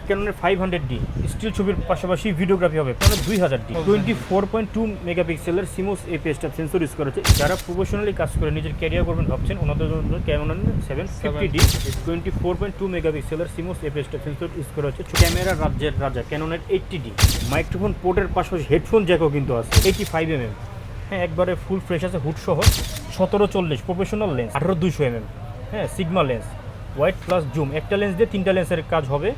ক্যাননের 500D still ছবির পাশাপাশি videography হবে ক্যানন 2000D 24.2 মেগাপিক্সেলের CMOS APS type sensor use করা হচ্ছে। যারা প্রফেশনালি কাজ করে নিজের ক্যারিয়ার করবেন ভাবছেন ওনাদের জন্য ক্যানন 750D 24.2 মেগাপিক্সেলের CMOS APS type sensor use করা হচ্ছে। ক্যামেরা রাজ্যের রাজা ক্যাননের 80D মাইক্রোফোন পোর্টের পাশাপাশি হেডফোন জ্যাকও কিন্তু আছে 85mm। হ্যাঁ, একবারে ফুল ফ্রেশ আছে, হুড সহ 1740 প্রফেশনাল লেন্স 18-200mm। হ্যাঁ, sigma lens wide plus zoom, একটা লেন্স দিয়ে তিনটা লেন্সের কাজ হবে।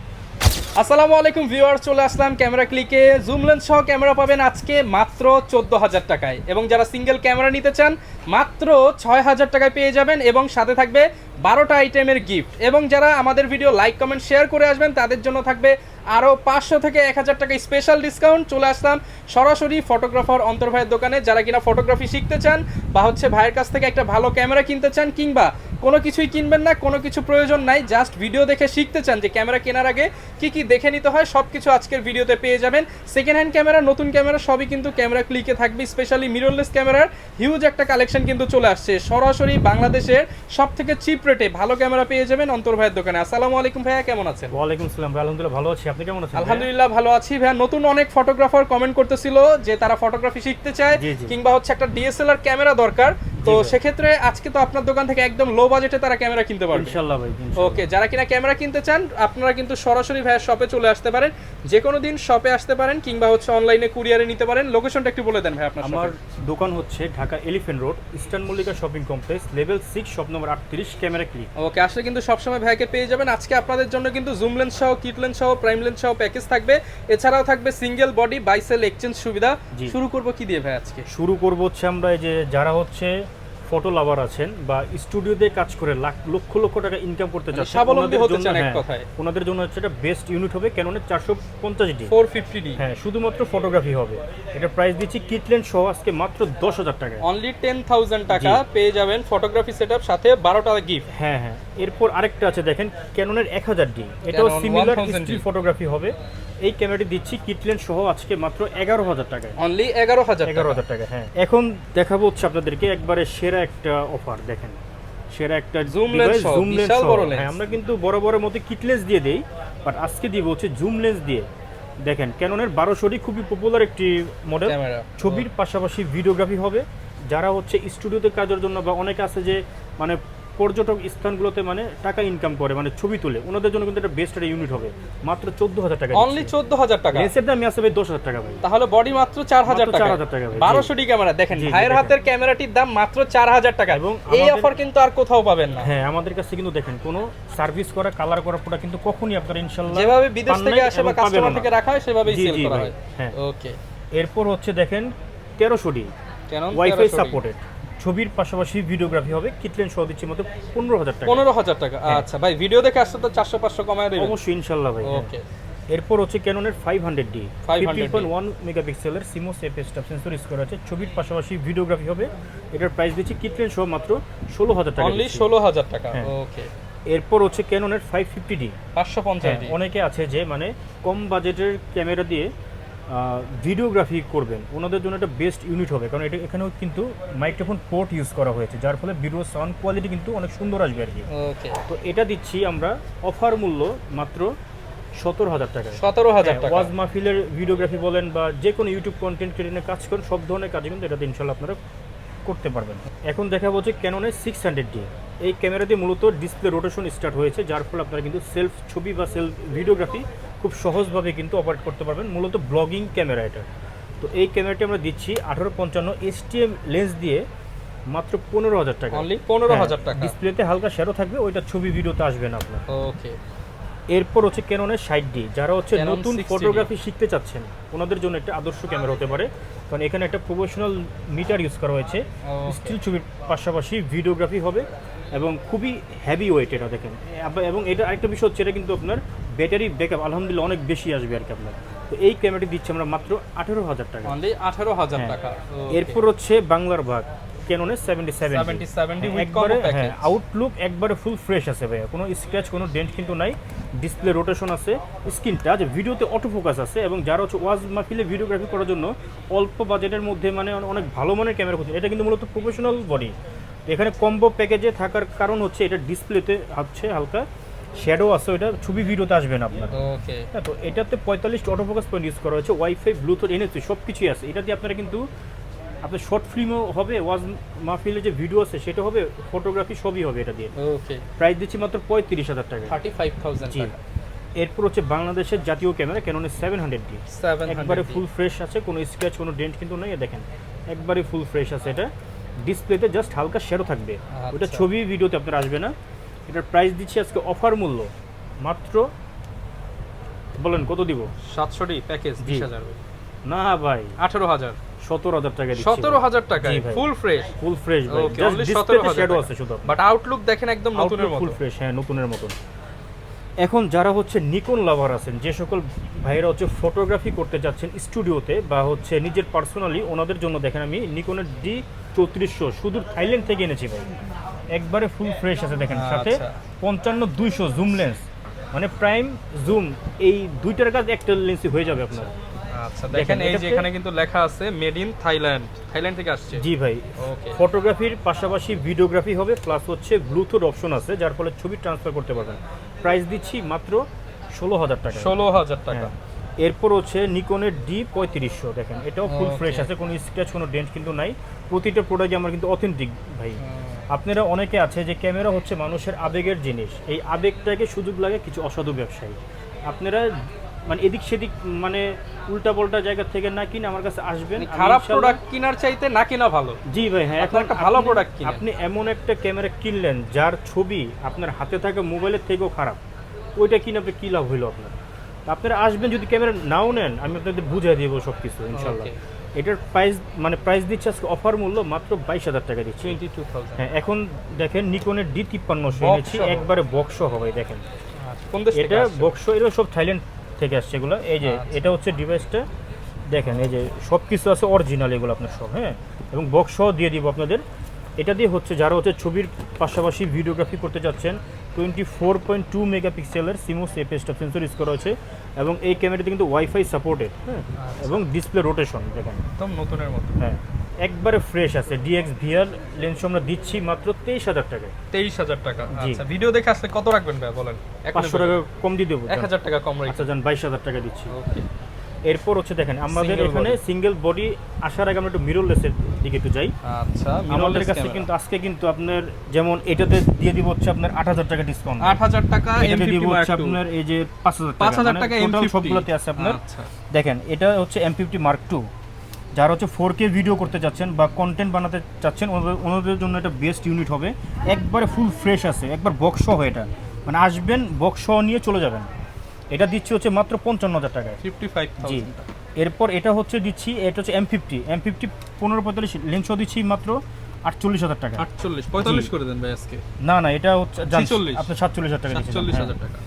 আসসালামু আলাইকুম ভিউয়ার্স, চলে আসলাম ক্যামেরা ক্লিকে। জুম লেন্স সহ ক্যামেরা পাবেন আজকে মাত্র 14,000 টাকায়, এবং যারা সিঙ্গেল ক্যামেরা নিতে চান মাত্র 6,000 টাকায় পেয়ে যাবেন, এবং সাথে থাকবে 12টা আইটেমের গিফট। এবং যারা আমাদের ভিডিও লাইক কমেন্ট শেয়ার করে আসবেন তাদের জন্য থাকবে আরও 500 থেকে 1,000 টাকা স্পেশাল ডিসকাউন্ট। চলে আসলাম সরাসরি ফটোগ্রাফার অন্তর ভাইয়ের দোকানে। যারা কিনা ফটোগ্রাফি শিখতে চান বা ভাইয়ের কাছ থেকে একটা ভালো ক্যামেরা কিনতে চান, কিংবা কোনো কিছুই কিনবেন না, কোনো কিছু প্রয়োজন নাই, জাস্ট ভিডিও দেখে শিখতে চান যে ক্যামেরা কেনার আগে কি কি দেখে নিতে হয়, সব কিছু আজকের ভিডিওতে পেয়ে যাবেন। সেকেন্ড হ্যান্ড ক্যামেরা, নতুন ক্যামেরা সবই কিন্তু ক্যামেরা ক্লিকে থাকবে। স্পেশালি মিররলেস ক্যামেরার হিউজ একটা কালেকশন কিন্তু চলে আসছে। সরাসরি বাংলাদেশের সব থেকে চিপ রেটে ভালো ক্যামেরা পেয়ে যাবেন অন্তর ভাইয়ের দোকানে। আসসালামু আলাইকুম ভাইয়া, কেমন আছেন? ওয়ালাইকুম আসসালাম ভাই, আলহামদুলিল্লাহ ভালো আছি, আপনি কেমন আছেন? আলহামদুলিল্লাহ ভালো আছি ভাইয়া। নতুন অনেক ফটোগ্রাফার কমেন্ট করতেছিল যে তারা ফটোগ্রাফি শিখতে চায়, কিংবা একটা ডিএসএলআর ক্যামেরা দরকার। তো সেক্ষেত্রে আজকে তো আপনার দোকান থেকে একদম লো বাজেটে তারা ক্যামেরা কিনতে পারবে ইনশাআল্লাহ ভাই। ওকে, যারা কিনা ক্যামেরা কিনতে চান আপনারা কিন্তু সরাসরি ভাইয়ের শপে চলে আসতে পারেন, যে কোনো দিন শপে আসতে পারেন, কিংবা অনলাইনে কুরিয়ারে নিতে পারেন। লোকেশনটা একটু বলে দেন ভাই আপনার। আমার দোকান হচ্ছে Dhaka elephant road, eastern Mallika shopping complex, level 6, shop number 38, camera click. Okay, আসলে কিন্তু সবসময় ভাইকে পেয়ে যাবেন। আজকে আপনাদের জন্য কিন্তু জুম লেন্স সহ, কিট লেন্স সহ, প্রাইম লেন্স সহ প্যাকেজ থাকবে। এছাড়াও থাকবে সিঙ্গেল বডি বাইসেল এক্সচেঞ্জ সুবিধা। শুরু করব কি দিয়ে ভাই আজকে? শুরু করব হচ্ছে আমরা এই যে যারা ফটো লাভার আছেন বা স্টুডিওতে কাজ করে লক্ষ লক্ষ টাকা ইনকাম করতে চাচ্ছেন, স্বাবলম্বী হতে চান এক কথায়, ওনাদের জন্য হচ্ছে এটা বেস্ট ইউনিট হবে ক্যাননের 450D 450D। হ্যাঁ, শুধুমাত্র ফটোগ্রাফি হবে। এটা প্রাইস দিচ্ছি কিট লেন্স সহ আজকে মাত্র 10,000 টাকা। অনলি 10,000 টাকা পেয়ে যাবেন ফটোগ্রাফি সেটআপ সাথে 12টা গিফট। হ্যাঁ হ্যাঁ, এরপর আরেকটা আছে দেখেন ক্যাননের 1000D, এটাও সিমিলার স্টিল ফটোগ্রাফি হবে। এই ক্যামেরাটি দিচ্ছি কিট লেন্স সহ আজকে মাত্র 11,000 টাকা। অনলি 11,000 টাকা। হ্যাঁ, এখন দেখাবো হচ্ছে আপনাদেরকে একবারে সেরা একটা অফার। দেখেন, সেরা একটা জুম লেন্স সহ। হ্যাঁ, আমরা কিন্তু বড় বড় মতো কিট লেন্স দিয়ে দেই, বাট আজকে দিব হচ্ছে জুম লেন্স দিয়ে। দেখেন, ক্যাননের 1200D খুবই পপুলার একটি মডেল, ছবির পাশাপাশি ভিডিওগ্রাফি হবে। যারা স্টুডিওতে কাজের জন্য, বা অনেকে আছে যে পর্যটক স্থানগুলোতে টাকা ইনকাম করে, ছবি তুলে, ওনাদের জন্য কিন্তু এটা বেস্ট একটা ইউনিট হবে। মাত্র 14,000 টাকা। অনলি 14,000 টাকা। লেন্সের দাম আছে ভাই 10,000 টাকা ভাই। তাহলে বডি মাত্র 4,000 টাকা। 4,000 টাকা ভাই। 1200D ক্যামেরা দেখেন, ভাইয়ের হাতের ক্যামেরাটির দাম মাত্র 4,000 টাকা, এবং এই অফার কিন্তু আর কোথাও পাবেন না। হ্যাঁ, আমাদের কাছে কিন্তু দেখেন কোনো সার্ভিস করা, কালার করা প্রোডাক্ট কিন্তু কখনোই আপনারা ইনশাআল্লাহ যেভাবে বিদেশ থেকে আসে বা কাস্টমার থেকে রাখা হয় সেভাবেই সেল করা হয়। হ্যাঁ, ওকে। এরপর দেখেন 1300D ওয়াইফাই সাপোর্টেড, ছবির পাশাপাশি ভিডিওগ্রাফি হবে। কিট লেন্স সহ দিচ্ছি মাত্র 15,000 টাকা। 15,000 টাকা। আচ্ছা ভাই, ভিডিও দেখে আসলে তো 400-500 কমায় দেবেন অবশ্যই ইনশাআল্লাহ ভাই। ওকে। এরপর ক্যাননের 500D 15.1 মেগাপিক্সেলের CMOS APS type sensor use করা আছে, ছবির পাশাপাশি ভিডিওগ্রাফি হবে। এটার প্রাইস দিচ্ছি কিট লেন্স সহ মাত্র 16,000 টাকা। অনলি 16,000 টাকা। ওকে। এরপর ক্যাননের 550D 550D। অনেকে আছে যে কম বাজেটের ক্যামেরা দিয়ে ভিডিওগ্রাফি করবেন, ওনাদের জন্য একটা বেস্ট ইউনিট হবে, কারণ এখানেও কিন্তু মাইক্রোফোন পোর্ট ইউজ করা হয়েছে, যার ফলে ভিডিও সাউন্ড কোয়ালিটি কিন্তু অনেক সুন্দর আসবে আর কি। ওকে। তো এটা দিচ্ছি আমরা অফার মূল্য মাত্র 17,000 টাকা। 17,000 টাকা। ওয়াজ মাহফিলের ভিডিওগ্রাফি বলেন বা যে কোনো ইউটিউব কন্টেন্ট ক্রিয়েটরের কাজ করেন, সব ধরনের কাজ কিন্তু এটাতে ইনশাআল্লাহ আপনারা করতে পারবেন। এখন দেখাবো ক্যাননের 600D। এই ক্যামেরা দিয়ে মূলত ডিসপ্লে রোটেশন স্টার্ট হয়েছে, যার ফলে আপনারা কিন্তু সেলফ ছবি বা সেলফ ভিডিওগ্রাফি খুব সহজভাবে কিন্তু অপারেট করতে পারবেন। মূলত ব্লগিং ক্যামেরা এটা। তো এই ক্যামেরাটি আমরা দিচ্ছি 1855 STM লেন্স দিয়ে মাত্র 15,000 টাকা। অনলি 15,000 টাকা। ডিসপ্লেতে হালকা শ্যাডো থাকবে, ওইটা ছবি ভিডিওতে আসবে না আপনার। ওকে। এরপর ক্যাননের 60D, যারা নতুন ফটোগ্রাফি শিখতে চাচ্ছেন ওনাদের জন্য একটা আদর্শ ক্যামেরা হতে পারে, কারণ এখানে একটা প্রফেশনাল মিটার ইউজ করা হয়েছে। স্টিল ছবির পাশাপাশি ভিডিওগ্রাফি হবে এবং খুবই হেভি ওয়েট এটা দেখেন। এবং এটা আরেকটা বিষয় হচ্ছে, এটা কিন্তু আপনার ব্যাটারি ব্যাকআপ আলহামদুলিল্লাহ অনেক বেশি আসবে আর কি আপনার। তো এই ক্যামেরাটি দিচ্ছে আমরা মাত্র 18,000 টাকা। অনলি 18,000 টাকা। এরপর বাংলার ভাগ ক্যাননের 77D একবারে আউটলুক একবারে ফুল ফ্রেশ আছে ভাইয়া, কোনো স্ক্র্যাচ কোনো ডেন্ট কিন্তু নাই। ডিসপ্লে রোটেশন আছে, স্ক্রিন টাচ, ভিডিওতে অটো ফোকাস আছে। এবং যারা ওয়াজ মাহফিলে ভিডিওগ্রাফি করার জন্য অল্প বাজেটের মধ্যে অনেক ভালো মানের ক্যামেরা খুঁজছে, এটা কিন্তু মূলত প্রফেশনাল বডি। এখানে কম্বো প্যাকেজে থাকার কারণ এটা ডিসপ্লেতে হালকা শ্যাডো আছে, ওইটা ছবি ভিডিওতে আসবে না আপনার। ওকে, হ্যাঁ, তো এটাতে 45টি অটোফোকাস পয়েন্ট ইউজ করা হয়েছে, ওয়াইফাই, ব্লুটুথ, এনএফসি সব কিছুই আছে। এটা দিয়ে আপনারা কিন্তু আপনার শর্ট ফিল্মও হবে, ওয়াজ মাহফিলের যে ভিডিও আছে সেটা হবে, ফটোগ্রাফি সবই হবে এটা দিয়ে। ওকে, প্রাইস দিচ্ছি মাত্র 35,000 টাকা। 35,000 জি। টাকা। এরপর হচ্ছে বাংলাদেশের জাতীয় ক্যামেরা ক্যাননের 700D, 700 একবারে ফুল ফ্রেশ আছে, কোনো স্ক্র্যাচ কোনো ডেন্ট কিন্তু নেই। দেখেন একবারে ফুল ফ্রেশ আছে। এটা ডিসপ্লেতে জাস্ট হালকা শ্যাডো থাকবে, ওটা আচ্ছা। ছবি ভিডিওতে আপনার আসবে না। এটার প্রাইস দিচ্ছি আজকে অফার মূল্য মাত্র, বলেন কত দিব? 700 প্যাকেজ জি। 20,000, না ভাই, 18,000, 17,000 টাকা দিচ্ছি। 17,000 টাকায় জি ভাই। Full fresh. ফুল ফ্রেশ ভাই, Okay, জাস্ট only ডিসপ্লেতে 17,000 শ্যাডো টাকা। আছে শুধু। বাট আউটলুক দেখেন একদম নতুনের মতো। ফুল ফ্রেশ, হ্যাঁ নতুনের মতন। এখন যারা হচ্ছে নিকন লাভার আছেন, যে সকল ভাইয়েরা হচ্ছে ফটোগ্রাফি করতে যাচ্ছেন স্টুডিওতে বা হচ্ছে নিজের পার্সোনালি, ওনাদের জন্য দেখেন আমি নিকনের D3400 সুদূর থাইল্যান্ড থেকে এনেছি ভাই। একবারে ফুল ফ্রেশ আছে দেখেন, সাথে আচ্ছা। 55-200 জুম লেন্স, মানে প্রাইম জুম, এই দুইটার কাজ একটা লেন্সই হয়ে যাবে আপনার। আচ্ছা, দেখেন এই যে এটাতে- এখানে কিন্তু লেখা আছে মেড ইন থাইল্যান্ড, থাইল্যান্ড থেকে আসছে। জি ভাই, ওকে, ফটোগ্রাফির পাশাপাশি ভিডিওগ্রাফি হবে, প্লাস হচ্ছে ব্লুটুথ অপশন আছে, যার ফলে ছবি ট্রান্সফার করতে পারবেন। প্রাইস দিচ্ছি মাত্র 16,000 টাকা। 16,000 টাকা। হ্যাঁ। এরপর হচ্ছে নিকনের D3500, দেখেন এটাও ফুল Okay. ফ্রেশ আছে, কোনো স্ক্র্যাচ কোনো ডেন্ট কিন্তু নাই। প্রতিটা প্রোডাক্ট আমার কিন্তু অথেন্টিক ভাই। আপনারা অনেকে আছে যে ক্যামেরা হচ্ছে মানুষের আবেগের জিনিস, এই আবেগটাকে সুযোগ লাগে কিছু অসাধু ব্যবসায়ী। আপনারা মানে এদিক সেদিক মানে উল্টা পাল্টা জায়গা থেকে না কিনে আমার কাছে আসবেন। মানে আমি খারাপ ইনশাআল্লাহ- প্রোডাক্ট কেনার চাইতে না কেনা ভালো। জি ভাই, হ্যাঁ। আপনার একটা ভালো product কিনেন। আপনি এমন একটা ক্যামেরা কিনলেন যার ছবি আপনার হাতে থাকা মোবাইলের থেকেও খারাপ, ওইটা কিনে আপনি কী লাভ হইলো আপনার? আপনারা আসবেন, যদি ক্যামেরা নাও নেন আমি আপনাদের বুঝিয়ে দিব সব কিছু ইনশাল্লাহ। Okay. এটার প্রাইস দিচ্ছে আজকে অফার মূল্য মাত্র 22,000 টাকা দিচ্ছি। 22,000। হ্যাঁ, এখন দেখেন নিকনের D5300 Box এনেছি, সহ। একবারে বক্স হবে দেখেন। আচ্ছা, কোন দেশ থেকে এটা আসছে? বক্স, এটা সব থাইল্যান্ড থেকে আসছে এগুলো। এই যে আচ্ছা। এটা হচ্ছে ডিভাইসটা, দেখেন এই যে সব কিছু আছে অরিজিনাল এগুলো আপনার সব, হ্যাঁ। এবং বক্স সহ দিয়ে দিব আপনাদের। এটা দিয়ে হচ্ছে যারা হচ্ছে ছবির পাশাপাশি ভিডিওগ্রাফি করতে যাচ্ছেন, 24.2 মেগাপিক্সেলের CMOS APS top sensor use করা হয়েছে, এবং এই ক্যামেরাতে কিন্তু ওয়াইফাই সাপোর্টেড, হ্যাঁ। এবং ডিসপ্লে রোটেশন দেখেন, একদম নতুনের মতো। হ্যাঁ একবারে ফ্রেশ আছে। DX VR লেন্স আমরা দিচ্ছি মাত্র 23,000 টাকায়। 23,000 টাকা। জি। আচ্ছা, ভিডিও দেখে আসলে কত রাখবেন ভাই বলেন? 500 টাকা কম দিয়ে দেবো। 1,000 টাকা কম রাখবেন। আচ্ছা যান, 22,000 টাকা দিচ্ছি। ওকে, এরপর হচ্ছে দেখেন আমাদের Single এখানে body। সিঙ্গেল বডি আসার আগে আমরা একটু মিররলেসের দিকে একটু যাই। আচ্ছা, আমাদের mirrorless কাছে camera। কিন্তু আজকে কিন্তু আপনার যেমন এটাতে দিয়ে দিব হচ্ছে আপনার 8,000 টাকা ডিসকাউন্ট, 8,000 টাকা এটাতে দিব M50 Mark হচ্ছে II। আপনার এই যে 5,000 টাকা, 5,000 টাকা টোটাল M50 সবগুলোতে আছে আপনার। আচ্ছা, দেখেন এটা হচ্ছে M50 Mark II, যারা হচ্ছে 4K ভিডিও করতে চাচ্ছেন বা কন্টেন্ট বানাতে চাচ্ছেন, ওনাদের জন্য এটা বেস্ট ইউনিট হবে। একবারে ফুল ফ্রেশ আছে, একবার বক্স সহ, এটা মানে আসবেন বক্স সহ নিয়ে চলে যাবেন। এটা দিচ্ছি হচ্ছে মাত্র 55,000 টাকায়। 55,000 জি। টাকা। এরপর এটা হচ্ছে দিচ্ছি, এটা হচ্ছে M50 1545 লেন্স দিচ্ছি মাত্র 48,000 টাকা। 48 45 জি। করে দেন ভাই আজকে। না না, এটা হচ্ছে 46 আপনি 47,000 টাকা দিচ্ছেন। 47,000 টাকা।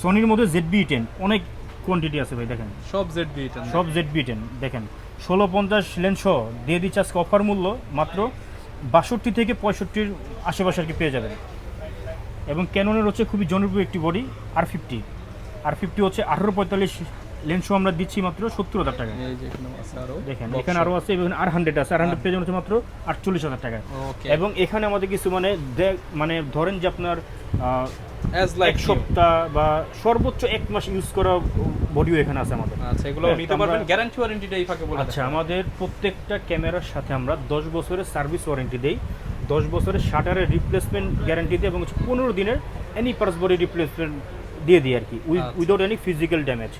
সোনির মধ্যে ZB-10 অনেক কোয়ান্টিটি আছে ভাই, দেখেন সব ZB-10 সব ZB-10 দেখেন 1650 লেন্স দিয়ে দিচ্ছে আজকে অফার মূল্য মাত্র 62 থেকে 65 আশেপাশে আর কি পেয়ে যাবেন। এবং ক্যাননের হচ্ছে খুবই জনপ্রিয় একটি বডি R50 হচ্ছে 1845 লেন্স আমরা দিচ্ছি মাত্র 70,000 টাকা। এই যে এখানে আছে আরো। দেখেন এখানে আরো আছে, এবং R100 আছে, R100 পেয়ে যাবেন হচ্ছে মাত্র 48,000 টাকা। ওকে, এবং এখানে আমাদের কিছু মানে ধরেন যে আপনার অ্যাজ লাইক এক সপ্তাহ বা সর্বোচ্চ 1 মাস ইউজ করা বডিও এখানে আছে আমাদের। আচ্ছা, এগুলো হ্যাঁ, নিতে আমরা- পারবেন। গ্যারান্টি ওয়ারেন্টিটা এই ফাঁকে বলে আচ্ছা, দেন। আমাদের প্রত্যেকটা ক্যামেরার সাথে আমরা 10 বছরের সার্ভিস ওয়ারেন্টি দেই, 10 বছরের শাটারের রিপ্লেসমেন্ট গ্যারান্টি দিই, এবং 15 দিনের এনি পার্স বডি রিপ্লেসমেন্ট দিয়ে দিই আর কি, আচ্ছা। Without any physical damage.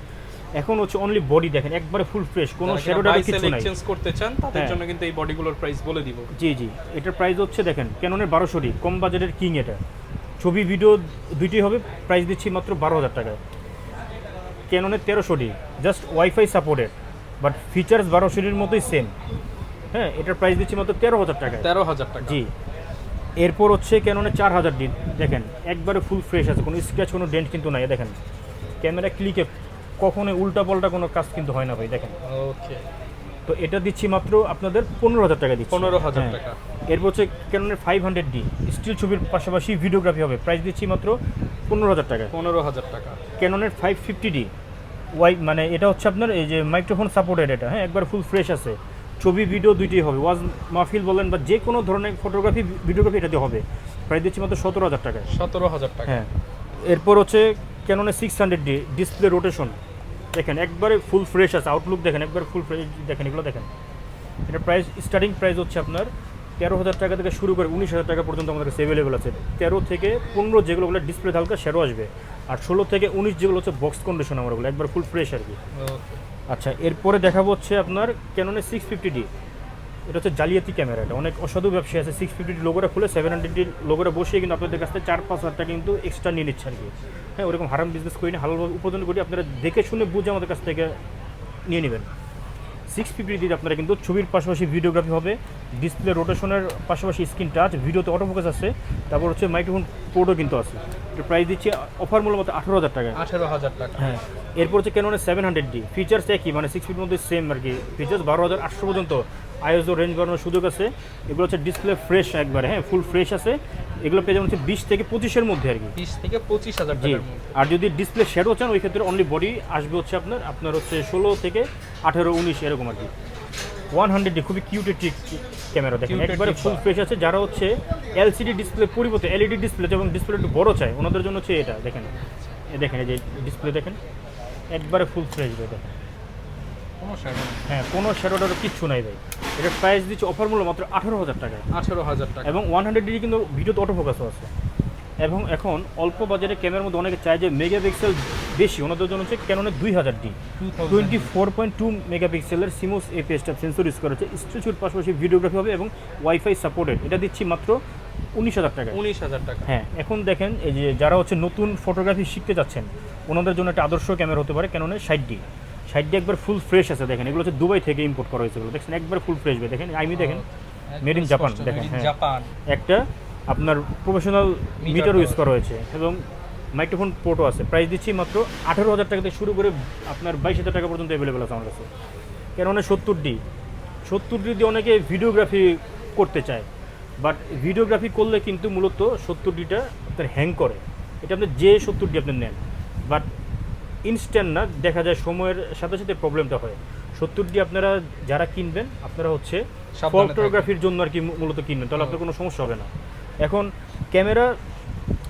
এখন হচ্ছে অনলি বডি দেখেন একবারে ফুল ফ্রেশ, কোনো শ্যাডো ডাটা কিছু নাই। এক্সচেঞ্জ করতে চান তাদের হ্যাঁ। জন্য কিন্তু এই বডিগুলোর প্রাইস বলে দিব। জি জি, এটার প্রাইস হচ্ছে দেখেন ক্যাননের 1200D কম বাজেটের কিং, এটা ছবি ভিডিও দুইটি হবে, প্রাইস দিচ্ছি মাত্র 12,000 টাকায়। ক্যাননের 1300D just wifi supported, but features 1200Dর মতোই সেম, হ্যাঁ। এটার প্রাইস দিচ্ছি মাত্র 13,000 টাকায়। 13,000 টাকা। জি। এরপর হচ্ছে ক্যাননের 4000D দেখেন একবারে ফুল ফ্রেশ আছে, কোনো স্ক্র্যাচ কোনো ডেন্ট কিন্তু নাই। দেখেন ক্যামেরা ক্লিকে কখনো উল্টা পাল্টা কোনো কাজ কিন্তু হয় না ভাই, দেখেন। ওকে, তো এটা দিচ্ছি মাত্র আপনাদের 15,000 টাকা দিচ্ছি। 15,000 হ্যাঁ। টাকা। এরপর হচ্ছে ক্যাননের 500D স্টিল ছবির পাশাপাশি ভিডিওগ্রাফি হবে, প্রাইস দিচ্ছি মাত্র 15,000 টাকা। 15,000 টাকা। ক্যাননের 550D মানে এটা হচ্ছে আপনার এই যে মাইক্রোফোন সাপোর্টেড, এটা হ্যাঁ একবার ফুল ফ্রেশ আছে, ছবি ভিডিও দুইটাই হবে, ওয়াজ মাহফিল বলেন বা যে কোনো ধরনের ফটোগ্রাফি ভিডিওগ্রাফি এটাতে হবে, প্রাইস দিচ্ছি মাত্র 17,000 টাকায়। 17,000 টাকা। হ্যাঁ। এরপর হচ্ছে ক্যাননে 600D ডিসপ্লে রোটেশন, দেখেন একবারে ফুল ফ্রেশ আছে, আউটলুক দেখেন একবার ফুল ফ্রেশ, দেখেন এগুলো দেখেন। এটা প্রাইস স্টার্টিং প্রাইস হচ্ছে আপনার 13,000 টাকা থেকে শুরু করে 19,000 টাকা পর্যন্ত আমাদের কাছে অ্যাভেলেবেল আছে। 13 থেকে 15 যেগুলো বলে ডিসপ্লে হালকা সেরও আসবে, আর 16 থেকে 19 যেগুলো হচ্ছে বক্স কন্ডিশন আমার ওগুলো একবার ফুল ফ্রেশ আর কি। আচ্ছা, এরপরে দেখাবো হচ্ছে আপনার ক্যাননে 650D, এটা হচ্ছে জালিয়াতি ক্যামেরা, এটা অনেক অসাধু ব্যবসায়ী আছে 650D লোগোটা খুলে 700D লোগোটা বসিয়ে কিন্তু আপনাদের কাছ থেকে 4-5 হাজার টাকা কিন্তু এক্সট্রা নিয়ে নিচ্ছে আর কি। হ্যাঁ, ওরকম হারাম বিজনেস করি না, হালালভাবে উপার্জন করি, আপনারা দেখে শুনে বুঝে আমাদের কাছ থেকে নিয়ে নেবেন। 650D আপনারা কিন্তু ছবির পাশাপাশি ভিডিওগ্রাফি হবে, ডিসপ্লে রোটেশনের পাশাপাশি স্ক্রিন টাচ, ভিডিওতে অটোফোকাস আছে, তারপর হচ্ছে মাইক্রোফোন পোর্টও কিন্তু আছে। এর প্রাইস দিচ্ছে অফার মূল্য মতো 18,000 টাকা। 18,000 টাকা। হ্যাঁ, এরপর হচ্ছে ক্যাননের 700D, ফিচার্স একই, মানে 6 মধ্যে সেম আর কি, ফিচার্স 12,800 পর্যন্ত আইএসও রেঞ্জ বাড়ানোর সুযোগ আছে। এগুলো হচ্ছে ডিসপ্লে ফ্রেশ একবারে, হ্যাঁ ফুল ফ্রেশ আছে। এগুলো পেয়ে যাবেন হচ্ছে 20 থেকে 25-এর মধ্যে আর কি, 20 থেকে 25,000 জি। টাকার মধ্যে। আর যদি ডিসপ্লে শ্যাডো চান ওই ক্ষেত্রে অনলি বডি আসবে হচ্ছে আপনার হচ্ছে 16 থেকে 18-19 এরকম আর কি। 100D খুবই কিউট একটি ক্যামেরা, দেখেন Cute একবারে একটি ফুল ফ্রেশ আছে। যারা হচ্ছে এলসিডি ডিসপ্লে পরিবর্তে এলইডি ডিসপ্লে এবং ডিসপ্লে একটু বড় চায় ওনাদের জন্য হচ্ছে এটা, দেখেন দেখেন এই যে ডিসপ্লে দেখেন একবারে ফুল ফ্রেশ ভাই, দেখেন হ্যাঁ কোনো শ্যাডোটারও কিচ্ছু নাই ভাই। এটার প্রাইস দিচ্ছে অফার মূল্য মাত্র 18,000 টাকায়। 18,000 টাকা। এবং 100D কিন্তু ভিডিওতে অটোফোকাসও আছে। এবং এখন অল্প বাজারে ক্যামেরার মধ্যে অনেকে চায় যে মেগাপিক্সেল বেশি, ওনাদের জন্য হচ্ছে ক্যাননের 2000D 24.2 মেগাপিক্সেলের CMOS APS type sensor use করা হচ্ছে, স্ট্রেচুর পাশাপাশি ভিডিওগ্রাফি হবে এবং ওয়াইফাই সাপোর্টেড। এটা দিচ্ছি মাত্র 19,000 টাকা। 19,000 টাকা। হ্যাঁ, এখন দেখেন এই যে যারা হচ্ছে নতুন ফটোগ্রাফি শিখতে যাচ্ছেন ওনাদের জন্য একটা আদর্শ ক্যামেরা হতে পারে ক্যাননের 60D একবার ফুল ফ্রেশ আছে। দেখেন এগুলো হচ্ছে দুবাই থেকে ইম্পোর্ট করা হয়েছে, দেখছেন একবার ফুল ফ্রেশ ভাই, দেখেন আইমি দেখেন মেড ইন জাপান, দেখেন হ্যাঁ জাপান। একটা আপনার প্রফেশনাল মিটার ইউজ করা হয়েছে এবং মাইক্রোফোন পোর্টও আছে। প্রাইস দিচ্ছি মাত্র 18,000 টাকা থেকে শুরু করে আপনার 22,000 টাকা পর্যন্ত অ্যাভেলেবেল আছে আমার কাছে। ক্যাননের 70D দিয়ে অনেকে ভিডিওগ্রাফি করতে চায়, বাট ভিডিওগ্রাফি করলে কিন্তু মূলত 70Dটা আপনার হ্যাং করে। এটা আপনি যে 70D আপনি নেন, বাট ইনস্ট্যান্ট না, দেখা যায় সময়ের সাথে সাথে প্রবলেমটা হয়। 70D আপনারা যারা কিনবেন আপনারা হচ্ছে সাবধানে ফটোগ্রাফির জন্য আর কি মূলত কিনবেন, তাহলে আপনার কোনো সমস্যা হবে না। এখন ক্যামেরা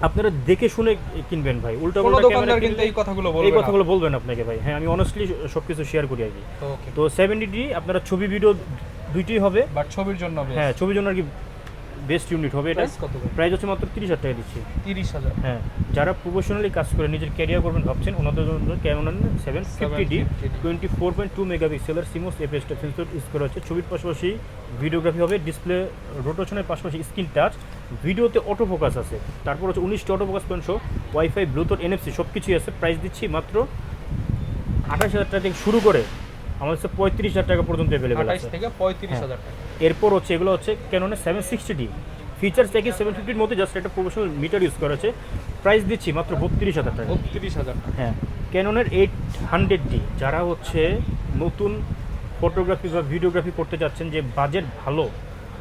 আপনারা দেখে শুনে কিনবেন ভাই, উল্টা কোনো পাল্টা দোকানদার ক্যামেরা কিন্তু এই কথাগুলো এই বলবে কথাগুলো বলবেন আপনাকে ভাই। হ্যাঁ, আমি অনেস্টলি সব কিছু শেয়ার করি আর কি। ওকে। তো 70D আপনারা ছবি ভিডিও দুইটাই হবে, বাট ছবির জন্য হ্যাঁ ছবির জন্য আর কি বেস্ট ইউনিট হবে এটা। প্রাইস কত ভাই? প্রাইস হচ্ছে মাত্র 30,000 টাকা দিচ্ছি। 30,000। হ্যাঁ, যারা প্রফেশনালি কাজ করে নিজের ক্যারিয়ার করবেন ভাবছেন ওনাদের জন্য ক্যানন 750D 24.2 মেগাপিক্সেলের CMOS APS type sensor use করা হচ্ছে। ছবির পাশাপাশি ভিডিওগ্রাফি হবে, ডিসপ্লে রোটেশনের পাশাপাশি স্ক্রিন টাচ, ভিডিওতে অটো ফোকাস আছে, তারপর হচ্ছে 19টি অটো ফোকাস পয়েন্ট সহ ওয়াইফাই, ব্লুটুথ, NFC সব কিছুই আছে। প্রাইস দিচ্ছি মাত্র 28,000 টাকা থেকে শুরু করে আমার কাছে 35,000 টাকা পর্যন্ত অ্যাভেলেবেল 28 আছে। থেকে 35,000 টাকা। এরপর হচ্ছে এগুলো হচ্ছে ক্যাননের 760D, ফিচার্স একই 750-র মধ্যে, জাস্ট একটা প্রফেশনাল মিটার ইউজ করা আছে। প্রাইস দিচ্ছি মাত্র 32,000 টাকা। 32,000 টাকা। হ্যাঁ, ক্যাননের 800D যারা হচ্ছে নতুন ফটোগ্রাফি বা ভিডিওগ্রাফি করতে যাচ্ছেন, যে বাজেট ভালো,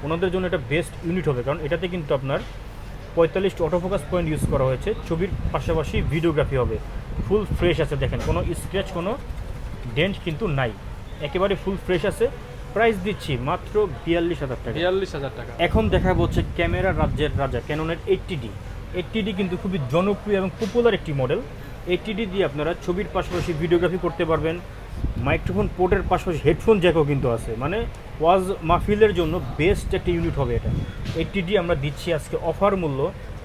ওনাদের জন্য এটা বেস্ট ইউনিট হবে, কারণ এটাতে কিন্তু আপনার 45টি অটোফোকাস পয়েন্ট ইউজ করা হয়েছে, ছবির পাশাপাশি ভিডিওগ্রাফি হবে, ফুল ফ্রেশ আছে। দেখেন কোনো স্ক্র্যাচ কোনো ডেন্ট কিন্তু নাই, একেবারে ফুল ফ্রেশ আছে। প্রাইস দিচ্ছি মাত্র 42,000 টাকা। 42,000 টাকা। এখন দেখাবো হচ্ছে ক্যামেরা রাজ্যের রাজা ক্যাননের 80D কিন্তু খুবই জনপ্রিয় এবং পপুলার একটি মডেল। 80D দিয়ে আপনারা ছবির পাশাপাশি ভিডিওগ্রাফি করতে পারবেন, মাইক্রোফোন পোর্টের পাশাপাশি হেডফোন জ্যাকও কিন্তু আছে, মানে ওয়াজ মাহফিলের জন্য বেস্ট একটা ইউনিট হবে এটা। 80D আমরা দিচ্ছি আজকে অফার মূল্য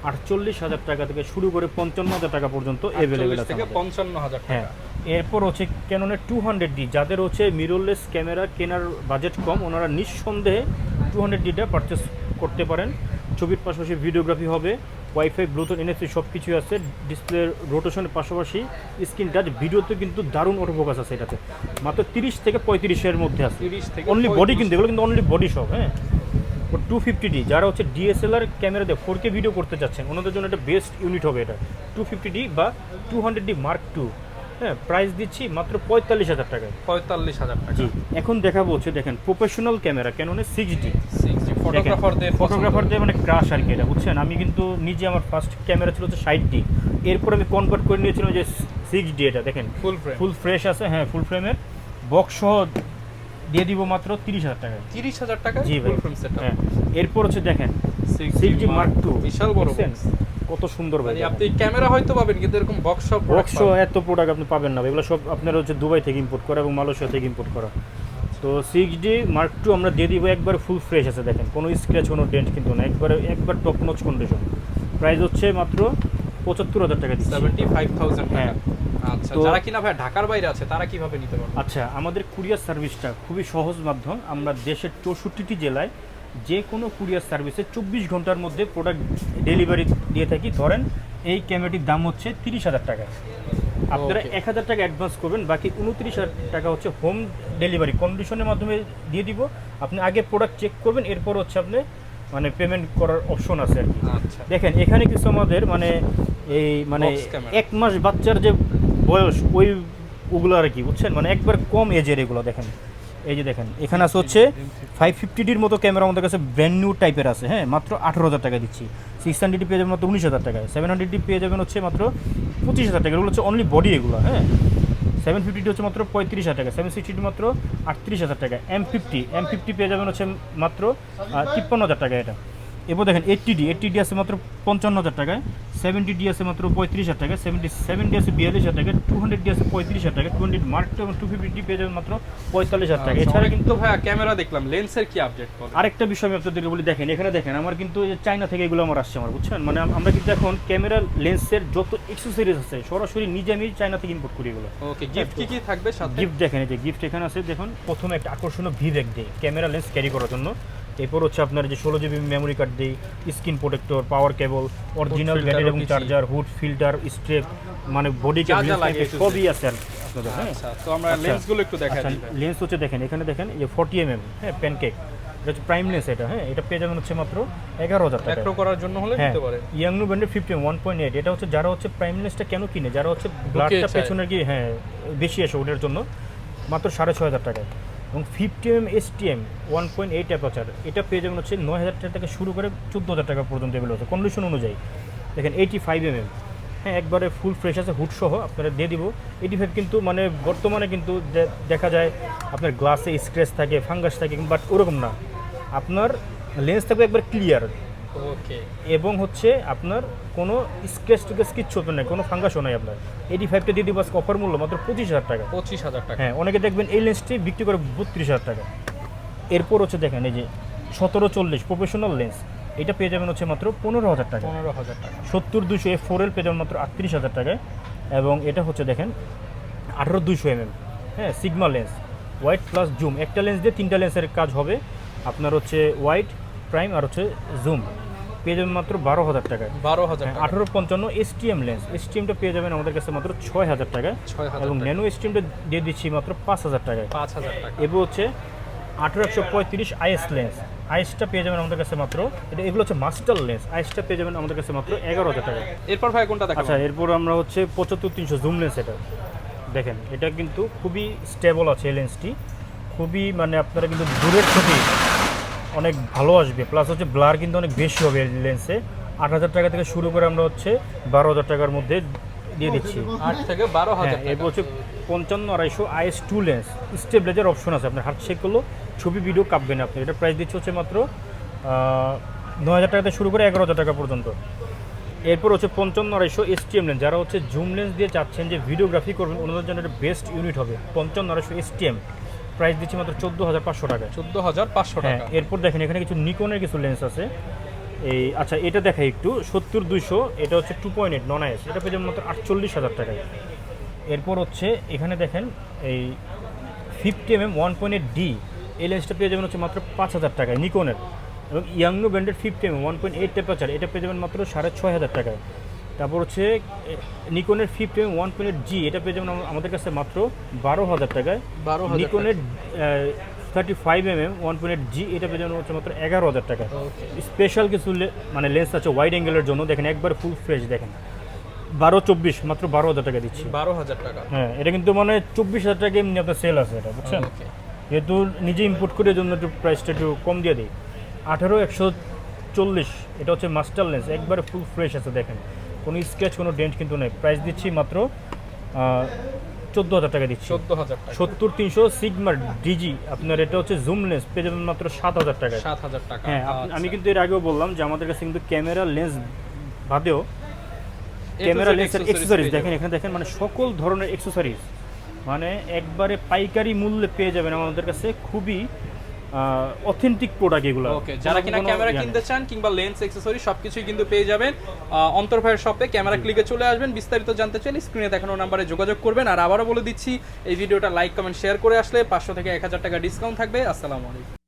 48,000 টাকা থেকে শুরু করে 55,000 টাকা পর্যন্ত অ্যাভেলেবেল 48 আছে থেকে আমাদের। 55,000 হ্যাঁ, টাকা। এরপর হচ্ছে ক্যাননের 200D যাদের হচ্ছে মিররলেস ক্যামেরা কেনার বাজেট কম, ওনারা নিঃসন্দেহে 200Dটা পারচেস করতে পারেন। ছবির পাশাপাশি ভিডিওগ্রাফি হবে, ওয়াইফাই, ব্লুটুথ, NFC সব কিছুই আছে, ডিসপ্লে রোটেশনের পাশাপাশি স্ক্রিন টাচ, ভিডিওতে কিন্তু দারুণ অটোফোকাস আছে এটাতে, মাত্র 30 থেকে 35-এর মধ্যে আছে 30 থেকে অনলি বডি, 35 কিন্তু এগুলো কিন্তু অনলি বডি সব। হ্যাঁ, 250D যারা হচ্ছে DSLR ক্যামেরা দিয়ে 4K ভিডিও করতে চাচ্ছেন ওনাদের জন্য এটা বেস্ট ইউনিট হবে এটা, 250D বা 200D Mark II। হ্যাঁ, প্রাইস দিচ্ছি মাত্র 45,000 টাকায়। 45,000 টাকা। জি, এখন দেখাবো হচ্ছে দেখেন প্রফেশনাল ক্যামেরা ক্যাননের 6D। ফটোগ্রাফারদের মানে ক্রাশ আর কি এটা, বুঝছেন। আমি কিন্তু নিজে আমার ফার্স্ট ক্যামেরা ছিল হচ্ছে 60D, এরপর আমি কনভার্ট করে নিয়েছিলাম যে 6D। এটা দেখেন ফুল ফ্রেশ আছে, হ্যাঁ ফুল ফ্রেমের বক্স সহ দিয়ে দিব মাত্র 30,000 টাকায়। 30,000 টাকা জি ভাই। ফুল ফ্রেম সেটআপ। হ্যাঁ, এরপর হচ্ছে দেখেন 6D Mark II, বিশাল বড় দেখছেন? box। কত সুন্দর ভাই। মানে আপনি ক্যামেরা হয়তো পাবেন কিন্তু এরকম বক্স সব বক্স এত প্রোডাক্ট আপনি পাবেন না, এগুলো সব আপনার হচ্ছে দুবাই থেকে ইম্পোর্ট করা এবং মালয়েশিয়া থেকে ইম্পোর্ট করা। তো 6D Mark II আমরা দিয়ে দিব, একবার ফুল ফ্রেশ আছে দেখেন, কোনো স্ক্র্যাচ কোনো ডেন্ট কিন্তু না, একবার টপ নচ কন্ডিশন। প্রাইস হচ্ছে মাত্র 75,000 টাকা দিচ্ছি। 75,000 টাকা। হ্যাঁ। আচ্ছা, তো- যারা কিনা ভাই ঢাকার বাইরে আছে তারা কিভাবে নিতে পারবে? আচ্ছা, আমাদের কুরিয়ার সার্ভিসটা খুবই সহজ মাধ্যম। আমরা দেশের 64টি জেলায় যে কোনো কুরিয়ার সার্ভিসে 24 ঘন্টার মধ্যে প্রোডাক্ট ডেলিভারি দিয়ে থাকি। ধরেন এই ক্যামেরাটির দাম হচ্ছে 30,000 টাকা, আপনারা Okay. 1,000 টাকা অ্যাডভান্স করবেন, বাকি 29,000 টাকা হচ্ছে হোম ডেলিভারি কন্ডিশনের মাধ্যমে দিয়ে দিব। আপনি আগে প্রোডাক্ট চেক করবেন, এরপর হচ্ছে আপনি মানে পেমেন্ট করার অপশন আছে আর কি। আচ্ছা, দেখেন এখানে কিছু আমাদের মানে এই মানে Box camera। 1 মাস বাচ্চার যে বয়স ওগুলো আর কি, বুঝছেন, মানে একবার কম এজের এগুলো। দেখেন এই যে দেখেন এখানে আছে হচ্ছে 550ডির মতো ক্যামেরা আমাদের কাছে ব্র্যান্ড নিউ টাইপের আছে, হ্যাঁ, মাত্র 18,000 টাকা দিচ্ছি। 600ডি পেয়ে যাবেন মাত্র 19,000 টাকায়, 700ডি পেয়ে যাবেন হচ্ছে মাত্র 25,000 টাকা। এগুলো হচ্ছে অনলি বডি এগুলো, হ্যাঁ। 750ডি হচ্ছে মাত্র 35,000 টাকা, 760ডি মাত্র 38,000 টাকা, M50 পেয়ে যাবেন হচ্ছে মাত্র 53,000 টাকা এটা। এরপর দেখেন 80ডি আছে মাত্র 55,000 টাকায়, 70ডি আছে মাত্র 35,000 টাকা, 77ডি আছে 42,000 টাকা, 200ডি আছে 35,000 টাকা, 200 Mark II এবং 250ডি পেয়ে যাবেন মাত্র 45,000 টাকা। এছাড়া কিন্তু কিন্তু ভাই ক্যামেরা দেখলাম, লেন্সের কি আপডেট বলেন? আরেকটা বিষয় আমি আপনাদেরকে বলি, দেখেন এখানে দেখেন আমার কিন্তু এই যে চায়না থেকে এগুলো আমার আসছে, আমার বুঝছেন, মানে আমরা কিন্তু এখন ক্যামেরা লেন্সের যত অ্যাক্সেসরিজ আছে সরাসরি নিজে আমি চায়না থেকে ইম্পোর্ট করি এগুলো। ওকে, গিফট কি কি থাকবে সাথে? গিফট দেখেন, এই যে গিফট এখানে আছে দেখুন। প্রথমে একটা আকর্ষণীয় ভি ব্যাগ দিই ক্যামেরা লেন্স ক্যারি করার জন্য। এরপর হচ্ছে আপনার যে 16 GB মেমোরি কার্ড দিই, স্ক্রিন প্রোটেক্টর, পাওয়ার কেবল, অরিজিনাল filter ব্যাটারি ও এবং দিছি। চার্জার, হুড, ফিল্টার, স্ট্রেপ, মানে বডি যা যা ক্যাবিনেট লাগে একটু সবই আছে আর আপনাদের, হ্যাঁ। আচ্ছা, তো আমরা আচ্ছা। লেন্সগুলো একটু দেখাই আচ্ছা, দিই ভাই। লেন্স হচ্ছে দেখেন এখানে দেখেন এই যে 40 হ্যাঁ, প্যানকেক, এটা হচ্ছে প্রাইম লেন্স এটা, হ্যাঁ। এটা পেয়ে যাবেন হচ্ছে মাত্র 11,000 টাকা। ম্যাক্রো করার জন্য হলে হ্যাঁ, নিতে পারে। ইয়াংনু ব্র্যান্ডের 1.8, এটা হচ্ছে যারা হচ্ছে প্রাইম লেন্সটা কেন কিনে, যারা হচ্ছে ব্লাডটা চায়। পেছনে গিয়ে, হ্যাঁ, বেশি আসে ওটার জন্য, মাত্র 6,500 টাকায়। এবং 50mm STM 1.8 অ্যাপারচার, এটা পেয়ে যাবেন হচ্ছে 9,000 টাকা থেকে শুরু করে 14,000 টাকা পর্যন্ত এগুলো আছে কন্ডিশন অনুযায়ী। দেখেন 85mm, হ্যাঁ, একবারে ফুল ফ্রেশ আছে, হুড সহ আপনারা দিয়ে দিব। 85 কিন্তু মানে বর্তমানে কিন্তু দেখা যায় আপনার গ্লাসে স্ক্র্যাচ থাকে, ফাঙ্গাস থাকে, বাট ওরকম না, আপনার লেন্স থাকবে একবার ক্লিয়ার, ওকে, এবং হচ্ছে আপনার কোনো স্ক্র্যাচ টিকেস কিচ্ছু হবে না, কোনো ফাঙ্গাসও নাই আপনার। 85টা দিয়ে দিব আজকে অফার মূল্য মাত্র 25,000 টাকা। 25,000 টাকা। হ্যাঁ, অনেকে দেখবেন এই লেন্সটি বিক্রি করে 32,000 টাকা। এরপর হচ্ছে দেখেন এই যে 1740 প্রফেশনাল লেন্স, এটা পেয়ে যাবেন হচ্ছে মাত্র 15,000 টাকা। 15,000 টাকা। 70-200 F4L পেয়ে যাবেন মাত্র 38,000 টাকায়। এবং এটা হচ্ছে দেখেন 18-200 হ্যাঁ, sigma lens, white plus zoom, একটা লেন্স দিয়ে 3টা লেন্সের কাজ হবে আপনার, হচ্ছে হোয়াইট, প্রাইম আর হচ্ছে জুম, পেয়ে যাবেন মাত্র 12,000 টাকায়। 12,000 টাকা। 1855 STM লেন্স, STMটা পেয়ে যাবেন আমাদের কাছে মাত্র 6,000 টাকায়। 6,000 এবং টাকা। ন্যানো STMটা দিয়ে দিচ্ছি মাত্র 5,000 টাকায়। 5,000 টাকা। এবার হচ্ছে 1835 IS লেন্স, আইসটা পেয়ে যাবেন আমাদের কাছে মাত্র, এগুলো হচ্ছে মাস্টার লেন্স, আইসটা পেয়ে যাবেন আমাদের কাছে মাত্র 11,000 টাকা। এরপর ভাই কোনটা দেখাবো? আচ্ছা, এরপর আমরা হচ্ছে 75-300 জুম লেন্স, এটা দেখেন, এটা কিন্তু খুবই স্টেবল আছে এই লেন্সটি, খুবই মানে আপনারা কিন্তু দূরের ছবি অনেক ভালো আসবে, প্লাস হচ্ছে ব্লার কিন্তু অনেক বেশি হবে এই লেন্সে। 8,000 টাকা থেকে শুরু করে আমরা হচ্ছে 12,000 টাকার মধ্যে দিয়ে দিচ্ছি। 8 থেকে 12,000 হ্যাঁ, টাকা। এরপর হচ্ছে 55-250 IS2 লেন্স, স্টেবিলাইজার অপশন আছে, আপনার হাত শেক করলো ছবি ভিডিও কাঁপবে না আপনি। এটা প্রাইস দিচ্ছে হচ্ছে মাত্র 9,000 টাকা থেকে শুরু করে 11,000 টাকা পর্যন্ত। এরপর হচ্ছে 55-250 STM লেন্স, যারা হচ্ছে জুম লেন্স দিয়ে চাচ্ছেন যে ভিডিওগ্রাফি করবেন, ওনাদের জন্য একটা বেস্ট ইউনিট হবে 55-250 STM, প্রাইস দিচ্ছি মাত্র 14,500 টাকায়। 14,500 হ্যাঁ, টাকা। এরপর দেখেন এখানে কিছু নিকনের কিছু লেন্স আছে এই, আচ্ছা এটা দেখাই একটু, 70-200, এটা হচ্ছে 2.8 নন IS, এটা পেয়ে যাবেন মাত্র 48,000 টাকায়। এরপর হচ্ছে এখানে দেখেন এই 50mm 1.8D, এই লেন্সটা পেয়ে যাবেন হচ্ছে মাত্র 5,000 টাকায় নিকনের। এবং ইয়াংনু ব্র্যান্ডের 50mm 1.8 টেম্পারেচার, এটা পেয়ে যাবেন মাত্র 6,500 টাকায়। তারপর হচ্ছে নিকনের 50mm 1.8G, এটা পেয়ে যাবেন আমাদের কাছে মাত্র 12,000 টাকায়। 12,000 নিকনের 35mm 1.8G, এটা পেয়ে যাবেন হচ্ছে মাত্র 11,000 টাকা। ওকে। স্পেশাল কিছু মানে লেন্স আছে ওয়াইড অ্যাঙ্গেলের জন্য, দেখেন একবার ফুল ফ্রেশ, দেখেন 12-24 মাত্র 12,000 টাকা দিচ্ছি। 12,000 টাকা। হ্যাঁ, এটা কিন্তু মানে 24,000 টাকা এমনি আপনার সেল আছে এটা, বুঝছেন। ওকে। যেহেতু নিজে ইম্পোর্ট করে জন্য একটু প্রাইসটা একটু কম দিয়ে দিই। 18-140, এটা হচ্ছে মাস্টার লেন্স, একবারে ফুল ফ্রেশ আছে, দেখেন কোনো স্ক্র্যাচ কোনো ডেন্ট কিন্তু নেই। প্রাইস দিচ্ছি মাত্র 14,000 টাকা দিচ্ছি। 14,000 টাকা। 70-300 সিগমার ডিজি, আপনার এটা হচ্ছে জুম লেন্স, পেয়ে যাবেন মাত্র 7,000 টাকায়। 7,000 টাকা। হ্যাঁ, আমি কিন্তু এর আগেও বললাম যে আমাদের কাছে কিন্তু ক্যামেরা লেন্স বাদেও ক্যামেরা লেন্সের অ্যাক্সেসরিজ দেখেন, এখানে দেখেন মানে সকল ধরনের অ্যাক্সেসরিজ মানে একবারে পাইকারি মূল্যে পেয়ে যাবেন আমাদের কাছে, খুবই অথেন্টিক প্রোডাক্ট এগুলো। ওকে, যারা কিনা ক্যামেরা কিনতে চান কিংবা লেন্স অ্যাকসেসরি সবকিছুই কিন্তু পেয়ে যাবেন অন্তর ভাইয়ের শপে। ক্যামেরা ক্লিকে চলে আসবেন, বিস্তারিত জানতে চাইলে স্ক্রিনে দেখানো নম্বরে যোগাযোগ করবেন। আর আবারও বলে দিচ্ছি, এই ভিডিওটা লাইক কমেন্ট শেয়ার করে আসলে 500 থেকে 1000 টাকা ডিসকাউন্ট থাকবে। আসসালামু আলাইকুম।